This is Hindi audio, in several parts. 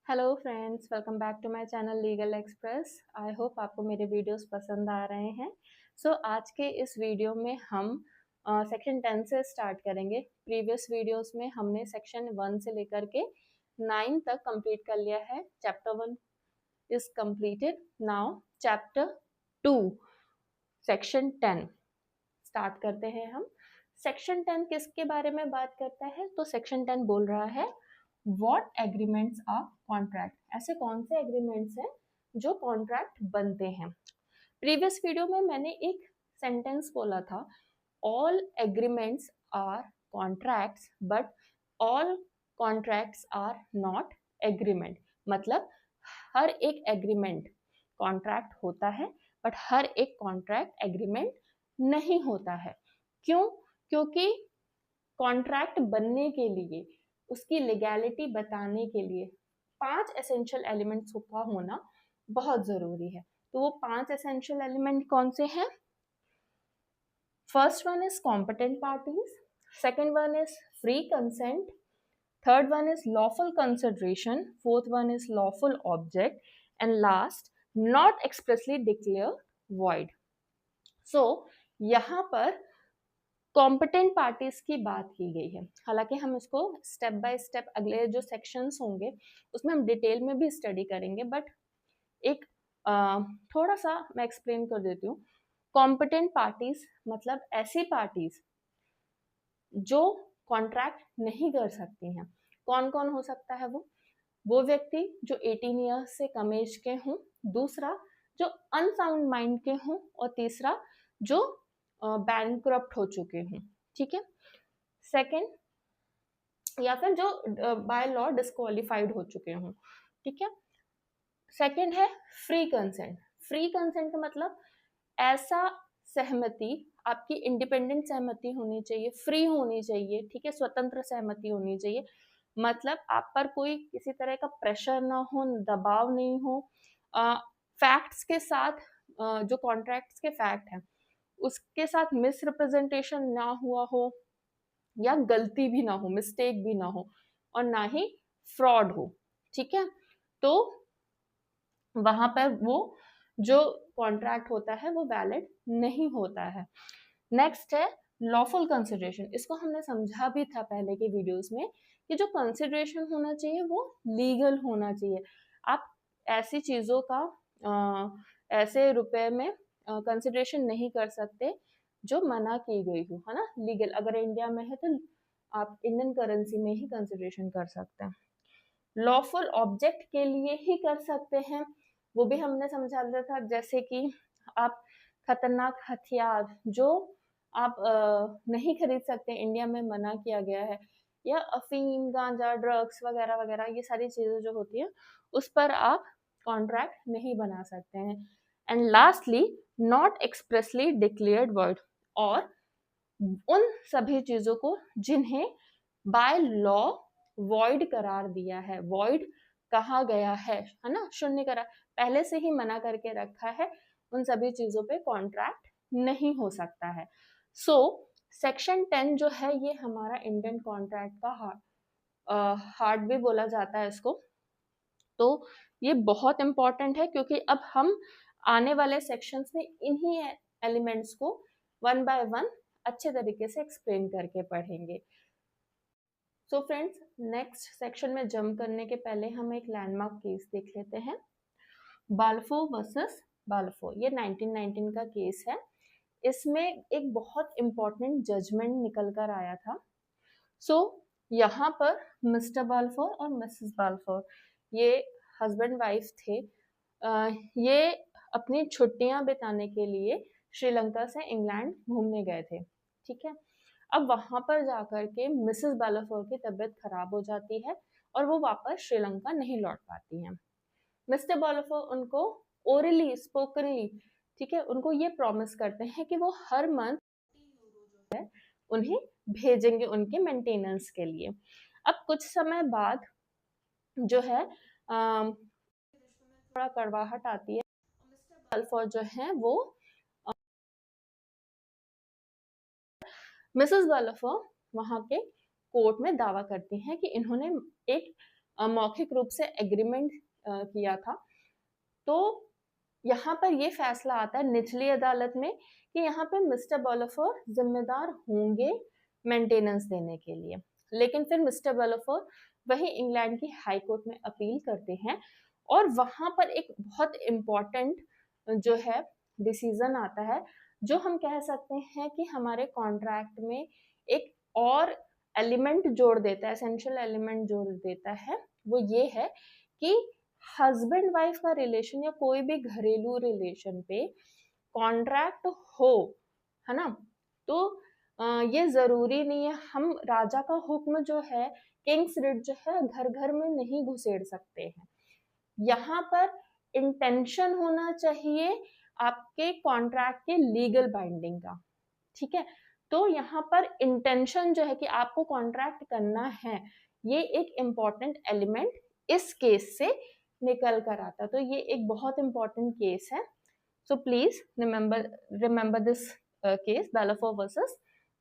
Hello friends, welcome back to my channel Legal Express. I hope आपको मेरे वीडियोस पसंद आ रहे हैं। आज के इस वीडियो में हम सेक्शन 10 से स्टार्ट करेंगे। प्रीवियस वीडियोस में हमने सेक्शन 1 से लेकर के 9 तक कंप्लीट कर लिया है। Chapter 1 is completed. Now chapter 2 section 10 start करते हैं हम। सेक्शन 10 किसके बारे में बात करता है? तो सेक्शन 10 बोल रहा है व्हाट एग्रीमेंट्स आर कॉन्ट्रैक्ट। ऐसे कौन से एग्रीमेंट्स हैं जो कॉन्ट्रैक्ट बनते हैं। प्रीवियस वीडियो में मैंने एक सेंटेंस बोला था, all agreements are contracts but all contracts are not agreement. मतलब हर एक एग्रीमेंट कॉन्ट्रैक्ट होता है बट हर एक कॉन्ट्रैक्ट एग्रीमेंट नहीं होता है। क्यों? क्योंकि कॉन्ट्रैक्ट बनने के लिए, उसकी लीगैलिटी बताने के लिए 5 एसेंशियल एलिमेंट्स का होना बहुत जरूरी है। तो वो 5 एसेंशियल एलिमेंट कौन से हैं? First one is competent parties, second one is free consent, third one is lawful consideration, fourth one is lawful object and last not expressly declare void. So यहाँ पर कॉम्पिटेंट पार्टीज की बात की गई है। हालांकि हम इसको स्टेप बाय स्टेप अगले जो सेक्शंस होंगे उसमें हम डिटेल में भी स्टडी करेंगे, बट एक थोड़ा सा मैं एक्सप्लेन कर देती हूँ। कॉम्पिटेंट पार्टीज मतलब ऐसी पार्टीज जो कॉन्ट्रैक्ट नहीं कर सकती हैं। कौन कौन हो सकता है? वो व्यक्ति जो 18 ईयर्स से कम एज के हों, दूसरा जो अनसाउंड माइंड के हों, और तीसरा जो बैंकक्रप्ट हो चुके हों। ठीक है। सेकंड, या फिर जो बाय लॉ डिस्क्वालिफाइड हो चुके हों। ठीक है। सेकंड है फ्री कंसेंट। फ्री कंसेंट का मतलब ऐसा सहमति, आपकी इंडिपेंडेंट सहमति होनी चाहिए, फ्री होनी चाहिए। ठीक है, स्वतंत्र सहमति होनी चाहिए। मतलब आप पर कोई किसी तरह का प्रेशर ना हो, दबाव नहीं हो। फैक्ट्स के साथ जो कॉन्ट्रैक्ट्स के फैक्ट हैं उसके साथ मिस रिप्रेजेंटेशन ना हुआ हो, या गलती भी ना हो, मिस्टेक भी ना हो, और ना ही फ्रॉड हो। ठीक है। तो वहां पर वो जो कॉन्ट्रैक्ट होता है वो वैलिड नहीं होता है। नेक्स्ट है लॉफुल कंसिडरेशन। इसको हमने समझा भी था पहले के वीडियोस में कि जो कंसिडरेशन होना चाहिए वो लीगल होना चाहिए। आप ऐसी चीजों का ऐसे रुपए में कंसिडरेशन नहीं कर सकते जो मना की गई हो, है ना। लीगल अगर इंडिया में है तो आप इंडियन करेंसी में ही कंसिडरेशन कर सकते हैं। लॉफुल ऑब्जेक्ट के लिए ही कर सकते हैं, वो भी हमने समझा दिया था। जैसे कि आप खतरनाक हथियार जो आप नहीं खरीद सकते, इंडिया में मना किया गया है, या अफीम, गांजा, ड्रग्स वगैरह वगैरह, ये सारी चीजें जो होती हैं उस पर आप कॉन्ट्रैक्ट नहीं बना सकते हैं। And lastly not expressly declared void, और उन सभी चीजों को जिन्हें बाय लॉ वॉइड करार दिया है, वॉइड कहा गया है ना, शून्य करार पहले से ही मना करके रखा है, उन सभी चीजों पे कॉन्ट्रैक्ट नहीं हो सकता है। सो सेक्शन 10 जो है ये हमारा इंडियन कॉन्ट्रैक्ट का हार्ट भी बोला जाता है इसको। तो ये बहुत इंपॉर्टेंट है क्योंकि अब हम आने वाले सेक्शंस में इन्हीं एलिमेंट्स को वन बाय वन अच्छे तरीके से एक्सप्लेन करके पढ़ेंगे। सो फ्रेंड्स, नेक्स्ट सेक्शन में जंप करने के पहले हम एक लैंडमार्क केस देख लेते हैं। बाल्फो वर्सेस बाल्फो, ये 1919 का केस है। इसमें एक बहुत इंपॉर्टेंट जजमेंट निकल कर आया था। यहाँ पर मिस्टर बाल्फोर और मिसेस बाल्फोर ये हस्बैंड वाइफ थे। ये अपनी छुट्टियां बिताने के लिए श्रीलंका से इंग्लैंड घूमने गए थे। ठीक है। अब वहां पर जाकर के मिसेस बालाफोर की तबीयत खराब हो जाती है और वो वापस श्रीलंका नहीं लौट पाती हैं। मिस्टर बालाफोर उनको ओरली स्पोकनली, ठीक है, उनको ये प्रॉमिस करते हैं कि वो हर मंथ उन्हें भेजेंगे उनके मेंटेनेंस के लिए। अब कुछ समय बाद जो है थोड़ा कड़वाहट आती है। मिस्टर बालाफोर जो है वो मिसेस बालाफोर वहां के कोर्ट में दावा करती हैं कि इन्होंने एक मौखिक रूप से एग्रीमेंट किया था। तो यहाँ पर ये फैसला आता है निचली अदालत में कि यहाँ पे मिस्टर बॉलोफोर जिम्मेदार होंगे मेंटेनेंस देने के लिए। लेकिन फिर मिस्टर बॉलोफोर वही इंग्लैंड की हाई कोर्ट में अपील करते हैं और वहां पर एक बहुत इम्पोर्टेंट जो है डिसीजन आता है, जो हम कह सकते हैं कि हमारे कॉन्ट्रैक्ट में एक और एलिमेंट जोड़ देता है, एसेंशियल एलिमेंट जोड़ देता है। वो ये है कि हस्बैंड वाइफ का रिलेशन या कोई भी घरेलू रिलेशन पे कॉन्ट्रैक्ट हो, है ना, तो ये जरूरी नहीं है, हम राजा का हुक्म जो है, किंग्स रिट जो है, घर घर में नहीं घुसेड़ सकते हैं। यहाँ पर इंटेंशन होना चाहिए आपके कॉन्ट्रैक्ट के लीगल बाइंडिंग का, ठीक है। तो यहाँ पर इंटेंशन जो है कि आपको कॉन्ट्रैक्ट करना है, ये एक इम्पॉर्टेंट एलिमेंट इस केस से निकल कर आता। तो ये एक बहुत इंपॉर्टेंट केस है। So please remember this case, Balfour versus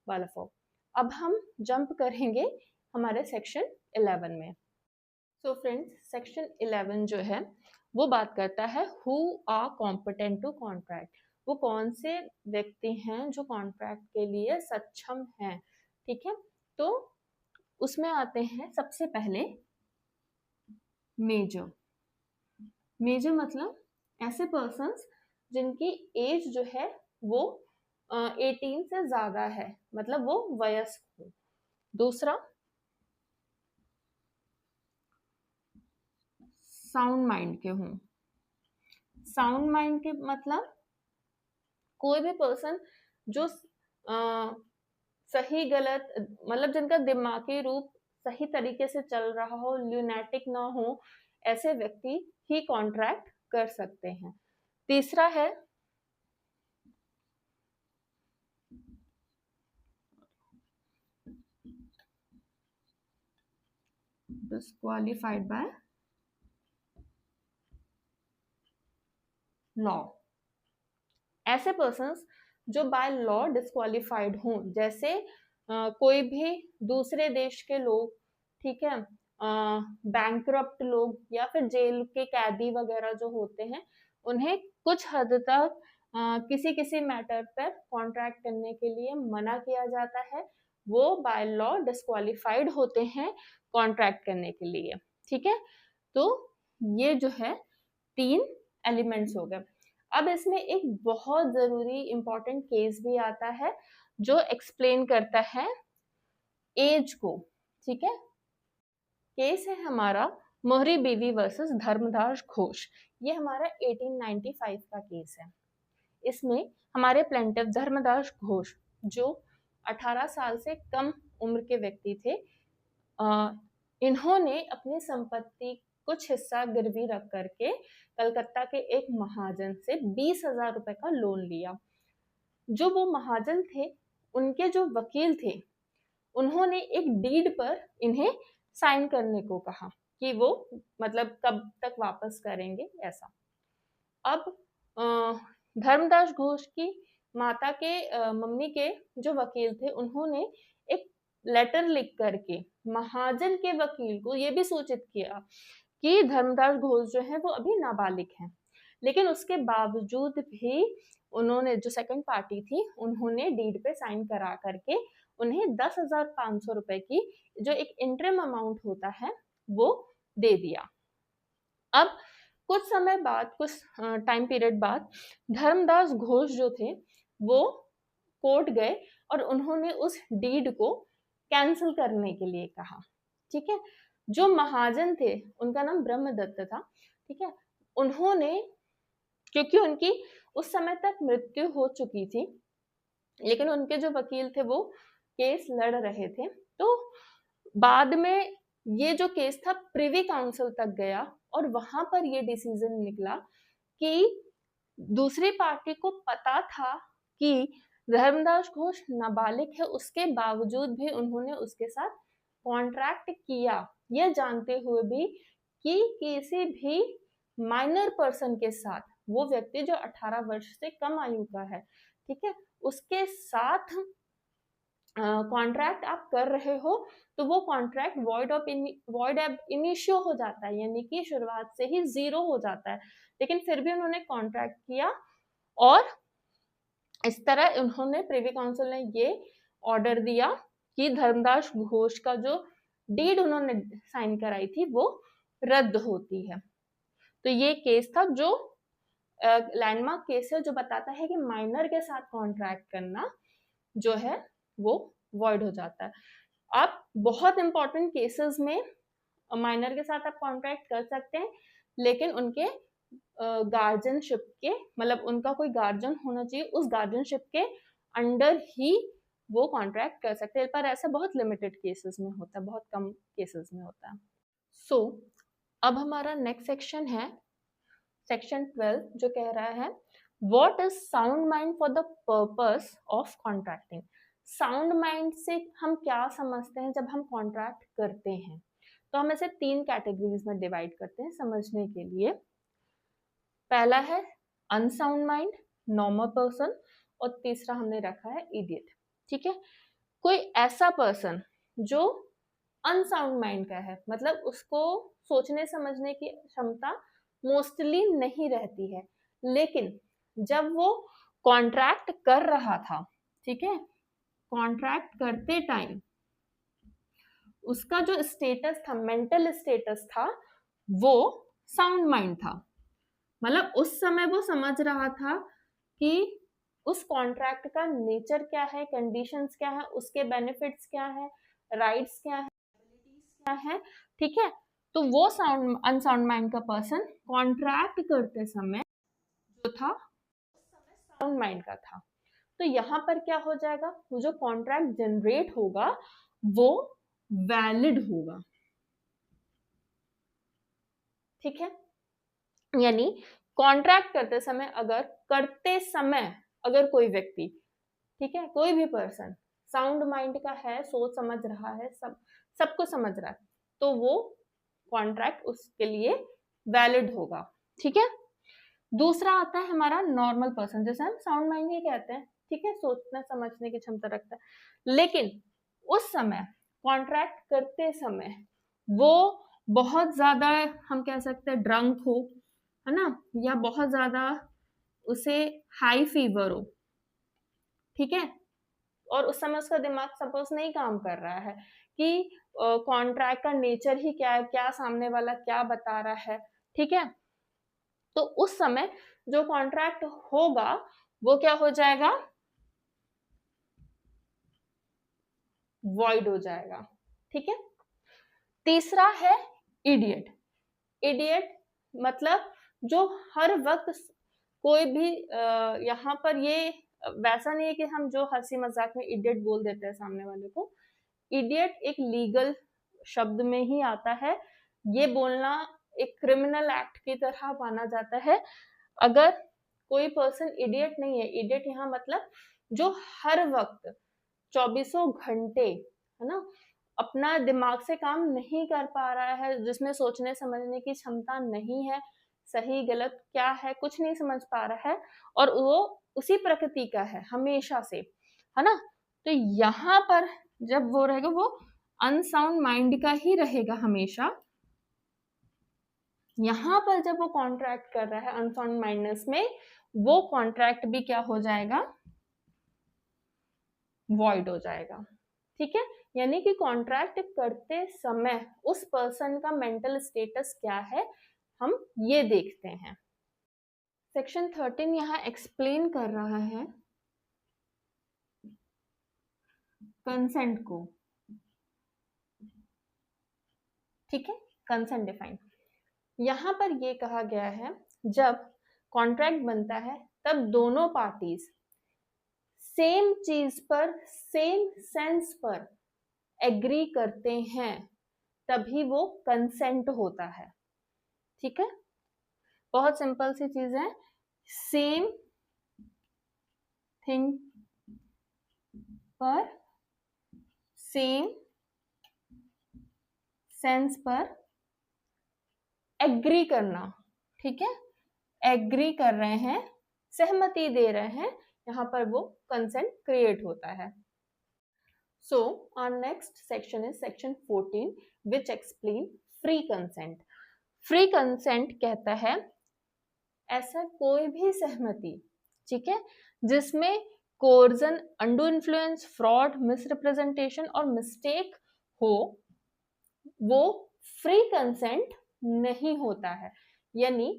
Balfour. अब हम जंप करेंगे हमारे सेक्शन 11 में। सो फ्रेंड्स, सेक्शन 11 जो है वो बात करता है who are competent to contract. वो कौन से व्यक्ति हैं जो कॉन्ट्रैक्ट के लिए सक्षम हैं, ठीक है। तो उसमें आते हैं सबसे पहले मेजर। मेजर मतलब ऐसे पर्सन्स जिनकी एज जो है वो 18 से ज्यादा है, मतलब वो वयस्क हो। दूसरा, साउंड माइंड के हों। साउंड माइंड के मतलब कोई भी पर्सन जो सही गलत, मतलब जिनका दिमागी रूप सही तरीके से चल रहा हो, ल्यूनेटिक ना हो, ऐसे व्यक्ति ही कॉन्ट्रैक्ट कर सकते हैं। तीसरा है डिस्क्वालिफाइड बाय लॉ। ऐसे पर्सन्स जो बाय लॉ डिस्क्वालिफाइड हों, जैसे कोई भी दूसरे देश के लोग, ठीक है, बैंकरप्ट लोग या फिर जेल के कैदी वगैरह जो होते हैं, उन्हें कुछ हद तक किसी किसी मैटर पर कॉन्ट्रैक्ट करने के लिए मना किया जाता है। वो बाय लॉ डिस्क्वालिफाइड होते हैं कॉन्ट्रैक्ट करने के लिए, ठीक है। तो ये जो है 3 एलिमेंट्स हो गए। अब इसमें एक बहुत जरूरी इंपॉर्टेंट केस भी आता है जो एक्सप्लेन करता है एज को, ठीक है। केस है हमारा मोहरी बीवी वर्सेस धर्मदास घोष। ये हमारा 1895 का केस है। इसमें हमारे प्लेंटिफ धर्मदास घोष जो 18 साल से कम उम्र के व्यक्ति थे, इन्होंने अपनी संपत्ति कुछ हिस्सा गिरवी रख करके कलकत्ता के एक महाजन से 20,000 रुपए का लोन लिया। जो वो महाजन थे, उनके जो वकील थे, उन्होंने एक डीड पर इन्हें साइन करने को कहा कि वो मतलब कब तक वापस करेंगे, ऐसा। अब धर्मदास घोष की माता के मम्मी के जो वकील थे, उन्होंने एक लेटर लिख करके महाजन के वकील को ये भी सूचित किया कि धर्मदास घोष जो है वो अभी नाबालिग हैं। लेकिन उसके बावजूद भी उन्होंने, जो सेकंड पार्टी थी, उन्होंने डीड पे साइन करा करके उन्हें 10,500 रुपए की जो एक इंटरिम अमाउंट होता है वो दे दिया। अब कुछ समय बाद, कुछ टाइम पीरियड बाद, धर्मदास घोष जो थे वो कोर्ट गए और उन्होंने उस डीड को कैंसिल करने के लिए कहा, ठीक है। जो महाजन थे, उनका नाम ब्रह्मदत्त था, ठीक है। उन्होंने, क्योंकि उनकी उस समय तक मृत्यु हो चुकी थी, लेकिन उनके जो वकील थे वो केस लड़ रहे थे, तो बाद में ये जो केस था प्रिवी काउंसिल तक गया और वहां पर ये डिसीजन निकला कि दूसरी पार्टी को पता था कि धर्मदास घोष नाबालिग है, उसके बावजूद भी उन्होंने उसके साथ कॉन्ट्रैक्ट किया, यह जानते हुए भी कि किसी भी माइनर पर्सन के साथ, वो व्यक्ति जो 18 वर्ष से कम आयु का है, ठीक है, उसके साथ कॉन्ट्रैक्ट आप कर रहे हो तो वो कॉन्ट्रैक्ट वॉइड एब इनिशियो हो जाता है, यानी कि शुरुआत से ही 0 हो जाता है, लेकिन फिर भी उन्होंने कॉन्ट्रैक्ट किया और इस तरह उन्होंने प्रिवी काउंसिल ने ये ऑर्डर दिया कि धर्मदास घोष का जो डीड उन्होंने साइन कराई थी वो रद्द होती है। तो ये केस था जो लैंडमार्क केस है, जो बताता है कि माइनर के साथ कॉन्ट्रैक्ट करना जो है वो वॉइड हो जाता है। आप बहुत इंपॉर्टेंट केसेस में माइनर के साथ आप कॉन्ट्रैक्ट कर सकते हैं, लेकिन उनके गार्जियनशिप के, मतलब उनका कोई गार्जियन होना चाहिए, उस गार्जियनशिप के अंडर ही वो कॉन्ट्रैक्ट कर सकते हैं, पर ऐसा बहुत लिमिटेड केसेस में होता है, बहुत कम केसेस में होता है। सो अब हमारा नेक्स्ट सेक्शन है सेक्शन 12, जो कह रहा है what is sound mind for the purpose of contracting. Sound mind से हम क्या समझते हैं जब हम कॉन्ट्रैक्ट करते हैं? तो हम इसे 3 कैटेगरीज में डिवाइड करते हैं समझने के लिए। पहला है अनसाउंड माइंड, नॉर्मल पर्सन, और तीसरा हमने रखा है इडियट। ठीक है, कोई ऐसा पर्सन जो अनसाउंड माइंड का है, मतलब उसको सोचने समझने की क्षमता मोस्टली नहीं रहती है, लेकिन जब वो कॉन्ट्रैक्ट कर रहा था, ठीक है, कॉन्ट्रैक्ट करते टाइम उसका जो स्टेटस था, मेंटल स्टेटस था, वो साउंड माइंड था। मतलब उस समय वो समझ रहा था कि उस कॉन्ट्रैक्ट का नेचर क्या है, कंडीशंस क्या है, उसके बेनिफिट्स क्या है, राइट्स क्या है, क्या है। ठीक है, तो वो अनसाउंड माइंड का पर्सन कॉन्ट्रैक्ट करते समय जो था साउंड माइंड का था। तो यहाँ पर क्या हो जाएगा, वो जो कॉन्ट्रैक्ट जनरेट होगा वो वैलिड होगा। ठीक है, यानी कॉन्ट्रैक्ट करते समय अगर कोई व्यक्ति, ठीक है, कोई भी पर्सन साउंड माइंड का है, सोच समझ रहा है, सब कुछ समझ रहा है, तो वो कॉन्ट्रैक्ट उसके लिए वैलिड होगा। ठीक है, दूसरा आता है हमारा नॉर्मल पर्सन, जैसे हम साउंड माइंड ही कहते हैं, ठीक है, सोचने समझने की क्षमता रखता है, लेकिन उस समय कॉन्ट्रैक्ट करते समय वो बहुत ज्यादा, हम कह सकते हैं ड्रंक हो, है ना, या बहुत ज्यादा उसे हाई फीवर हो, ठीक है, और उस समय उसका दिमाग सपोज नहीं काम कर रहा है कि कॉन्ट्रैक्ट का नेचर ही क्या है, क्या सामने वाला क्या बता रहा है, ठीक है, तो उस समय जो कॉन्ट्रैक्ट होगा वो क्या हो जाएगा, वॉइड हो जाएगा। ठीक है, तीसरा है इडियट। इडियट मतलब जो हर वक्त कोई भी यहाँ पर ये वैसा नहीं है कि हम जो हंसी मजाक में इडियट बोल देते हैं सामने वाले को। इडियट एक लीगल शब्द में ही आता है, ये बोलना एक क्रिमिनल एक्ट की तरह माना जाता है। अगर कोई पर्सन इडियट नहीं है, इडियट यहाँ मतलब जो हर वक्त 24 घंटे, है ना, अपना दिमाग से काम नहीं कर पा रहा है, जिसमें सोचने समझने की क्षमता नहीं है, सही गलत क्या है कुछ नहीं समझ पा रहा है, और वो उसी प्रकृति का है हमेशा से, है ना, तो यहाँ पर जब वो रहेगा वो अनसाउंड माइंड का ही रहेगा हमेशा। यहाँ पर जब वो कॉन्ट्रैक्ट कर रहा है अनसाउंड माइंडनेस में, वो कॉन्ट्रैक्ट भी क्या हो जाएगा, वॉइड हो जाएगा। ठीक है, यानी कि कॉन्ट्रैक्ट करते समय उस पर्सन का मेंटल स्टेटस क्या है, हम ये देखते हैं। सेक्शन 13 यहाँ एक्सप्लेन कर रहा है कंसेंट को। ठीक है, कंसेंट डिफाइन यहाँ पर ये कहा गया है, जब कॉन्ट्रैक्ट बनता है तब दोनों पार्टीज सेम चीज पर, सेम सेंस पर एग्री करते हैं, तभी वो कंसेंट होता है। ठीक है, बहुत सिंपल सी चीज है, सेम थिंग पर, सेम सेंस पर एग्री करना। ठीक है, एग्री कर रहे हैं, सहमति दे रहे हैं, यहाँ पर वो कंसेंट क्रिएट होता है। So our next section is section 14, which explain free consent. Free consent कहता है ऐसा कोई भी सहमति, ठीक है, जिसमें coercion, undue influence, fraud, misrepresentation और मिस्टेक हो, वो फ्री कंसेंट नहीं होता है। यानी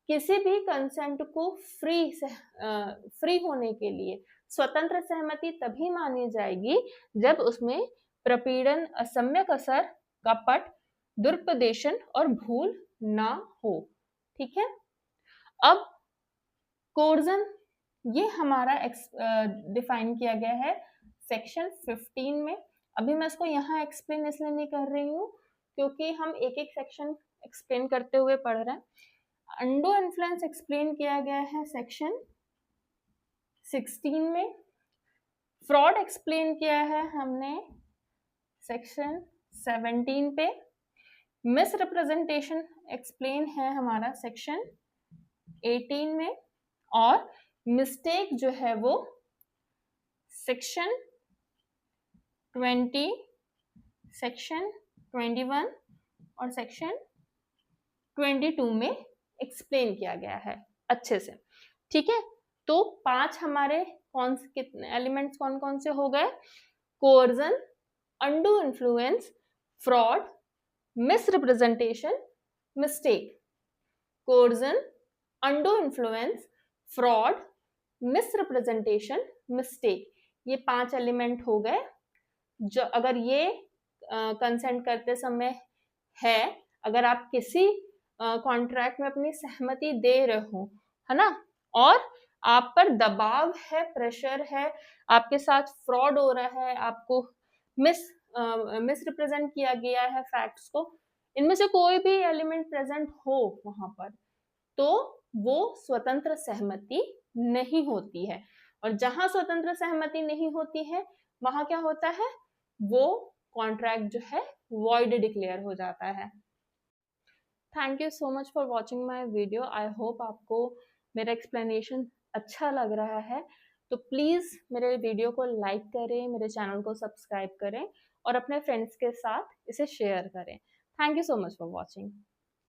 किसी भी कंसेंट को फ्री होने के लिए स्वतंत्र सहमति तभी मानी जाएगी जब उसमें प्रपीड़न, असम्यक असर, कपट, दुरुपदेशन और भूल ना हो। ठीक है, अब कोर्जन ये हमारा डिफाइन किया गया है सेक्शन 15 में। अभी मैं इसको यहाँ एक्सप्लेन इसलिए नहीं कर रही हूँ क्योंकि हम एक एक सेक्शन एक्सप्लेन करते हुए पढ़ रहे हैं। अंडू इन्फ्लुएंस एक्सप्लेन किया गया है सेक्शन 16 में। फ्रॉड एक्सप्लेन किया है हमने सेक्शन 17 पे। मिस रिप्रेजेंटेशन एक्सप्लेन है हमारा सेक्शन 18 में, और मिस्टेक जो है वो सेक्शन 20, सेक्शन 21 और सेक्शन 22 में एक्सप्लेन किया गया है अच्छे से। ठीक है, तो 5 हमारे कितने एलिमेंट्स कौन कौन से हो गए? Coercion, undue influence, fraud, misrepresentation, mistake. Coercion, undue influence, fraud, misrepresentation, mistake, ये 5 एलिमेंट हो गए। जो अगर ये कंसेंट करते समय है, अगर आप किसी कॉन्ट्रैक्ट में अपनी सहमति दे रहे हो, है ना, और आप पर दबाव है, प्रेशर है, आपके साथ फ्रॉड हो रहा है, आपको मिसरिप्रेजेंट किया गया है फैक्ट्स को, इनमें से कोई भी एलिमेंट प्रेजेंट हो वहां पर, तो वो स्वतंत्र सहमति नहीं होती है। और जहां स्वतंत्र सहमति नहीं होती है वहां क्या होता है? वो कॉन्ट्रैक्ट जो है वॉइड डिक्लेयर हो जाता है। Thank you so much for watching my video. I hope आपको मेरा एक्सप्लेनेशन अच्छा लग रहा है। तो प्लीज़ मेरे वीडियो को लाइक करें, मेरे चैनल को सब्सक्राइब करें और अपने फ्रेंड्स के साथ इसे शेयर करें। Thank you so much for watching.